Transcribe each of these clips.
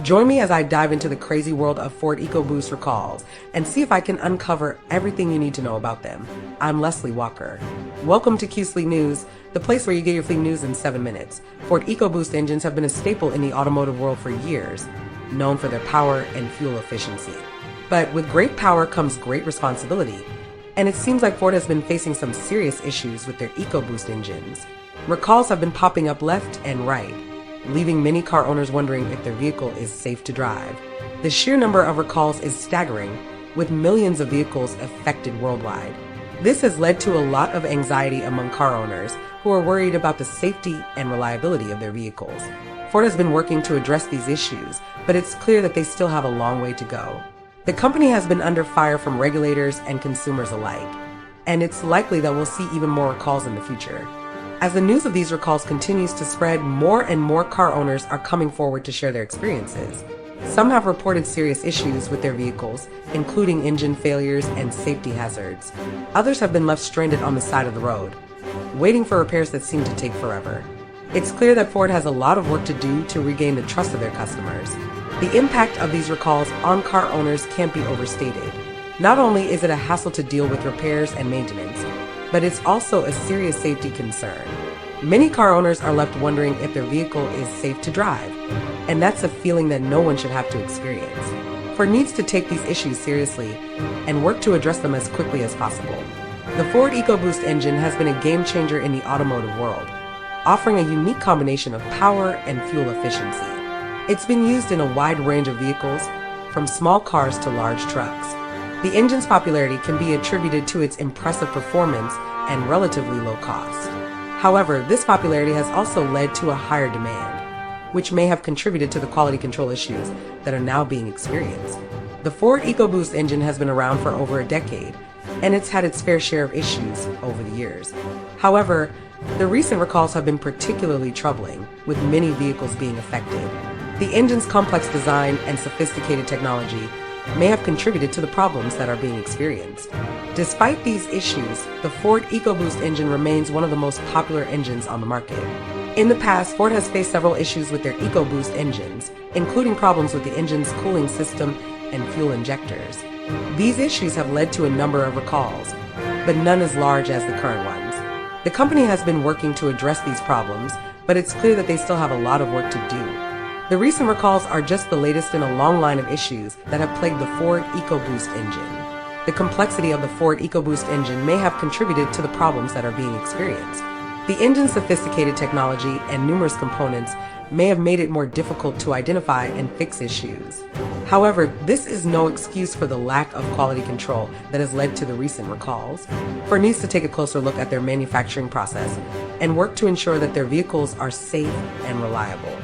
Join me as I dive into the crazy world of Ford EcoBoost recalls and see if I can uncover everything you need to know about them. I'm Leslie Walker. Welcome to qfleetnews, the place where you get your fleet news in 7 minutes. Ford EcoBoost engines have been a staple in the automotive world for years, known for their power and fuel efficiency. But with great power comes great responsibility, and it seems like Ford has been facing some serious issues with their EcoBoost engines. Recalls have been popping up left and right, leaving many car owners wondering if their vehicle is safe to drive. The sheer number of recalls is staggering, with millions of vehicles affected worldwide. This has led to a lot of anxiety among car owners who are worried about the safety and reliability of their vehicles. Ford has been working to address these issues, but it's clear that they still have a long way to go. The company has been under fire from regulators and consumers alike, and it's likely that we'll see even more recalls in the future. As the news of these recalls continues to spread, more and more car owners are coming forward to share their experiences. Some have reported serious issues with their vehicles, including engine failures and safety hazards. Others have been left stranded on the side of the road, waiting for repairs that seem to take forever. It's clear that Ford has a lot of work to do to regain the trust of their customers. The impact of these recalls on car owners can't be overstated. Not only is it a hassle to deal with repairs and maintenance, but it's also a serious safety concern. Many car owners are left wondering if their vehicle is safe to drive, and that's a feeling that no one should have to experience. Ford needs to take these issues seriously and work to address them as quickly as possible. The Ford EcoBoost engine has been a game changer in the automotive world, offering a unique combination of power and fuel efficiency. It's been used in a wide range of vehicles, from small cars to large trucks. The engine's popularity can be attributed to its impressive performance and relatively low cost. However, this popularity has also led to a higher demand, which may have contributed to the quality control issues that are now being experienced. The Ford EcoBoost engine has been around for over a decade, and it's had its fair share of issues over the years. However, the recent recalls have been particularly troubling, with many vehicles being affected. The engine's complex design and sophisticated technology may have contributed to the problems that are being experienced. Despite these issues, the Ford EcoBoost engine remains one of the most popular engines on the market. In the past, Ford has faced several issues with their EcoBoost engines, including problems with the engine's cooling system and fuel injectors. These issues have led to a number of recalls, but none as large as the current ones. The company has been working to address these problems, but it's clear that they still have a lot of work to do. The recent recalls are just the latest in a long line of issues that have plagued the Ford EcoBoost engine. The complexity of the Ford EcoBoost engine may have contributed to the problems that are being experienced. The engine's sophisticated technology and numerous components may have made it more difficult to identify and fix issues. However, this is no excuse for the lack of quality control that has led to the recent recalls. Ford needs to take a closer look at their manufacturing process and work to ensure that their vehicles are safe and reliable.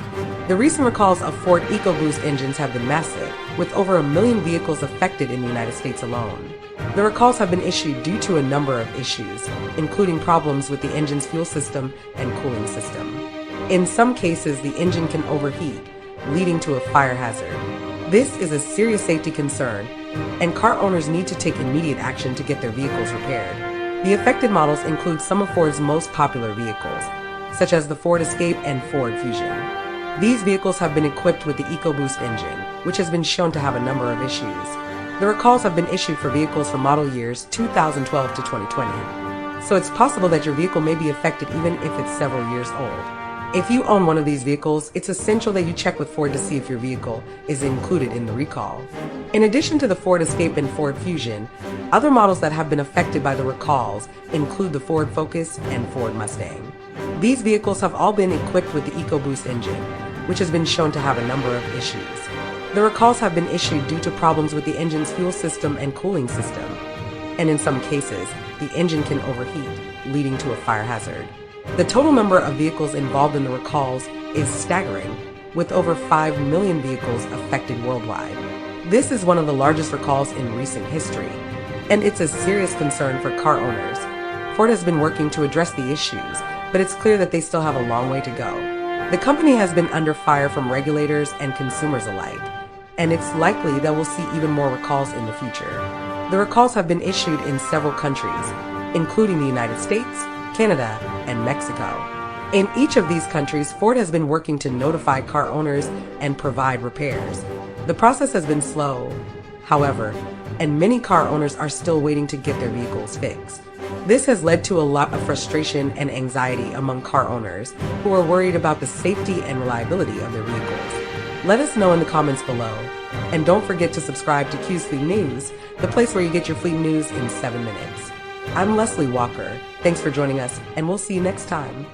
The recent recalls of Ford EcoBoost engines have been massive, with over 1 million vehicles affected in the United States alone. The recalls have been issued due to a number of issues, including problems with the engine's fuel system and cooling system. In some cases, the engine can overheat, leading to a fire hazard. This is a serious safety concern, and car owners need to take immediate action to get their vehicles repaired. The affected models include some of Ford's most popular vehicles, such as the Ford Escape and Ford Fusion. These vehicles have been equipped with the EcoBoost engine, which has been shown to have a number of issues. The recalls have been issued for vehicles from model years 2012 to 2020, so it's possible that your vehicle may be affected even if it's several years old. If you own one of these vehicles, it's essential that you check with Ford to see if your vehicle is included in the recall. In addition to the Ford Escape and Ford Fusion, other models that have been affected by the recalls include the Ford Focus and Ford Mustang. These vehicles have all been equipped with the EcoBoost engine, which has been shown to have a number of issues. The recalls have been issued due to problems with the engine's fuel system and cooling system, and in some cases, the engine can overheat, leading to a fire hazard. The total number of vehicles involved in the recalls is staggering, with over 5 million vehicles affected worldwide. This is one of the largest recalls in recent history, and it's a serious concern for car owners. Ford has been working to address the issues, but it's clear that they still have a long way to go. The company has been under fire from regulators and consumers alike, and it's likely that we'll see even more recalls in the future. The recalls have been issued in several countries, including the United States, Canada, and Mexico. In each of these countries, Ford has been working to notify car owners and provide repairs. The process has been slow, however, and many car owners are still waiting to get their vehicles fixed. This has led to a lot of frustration and anxiety among car owners who are worried about the safety and reliability of their vehicles. Let us know in the comments below. And don't forget to subscribe to qfleetnews, the place where you get your fleet news in 7 minutes. I'm Leslie Walker. Thanks for joining us, and we'll see you next time.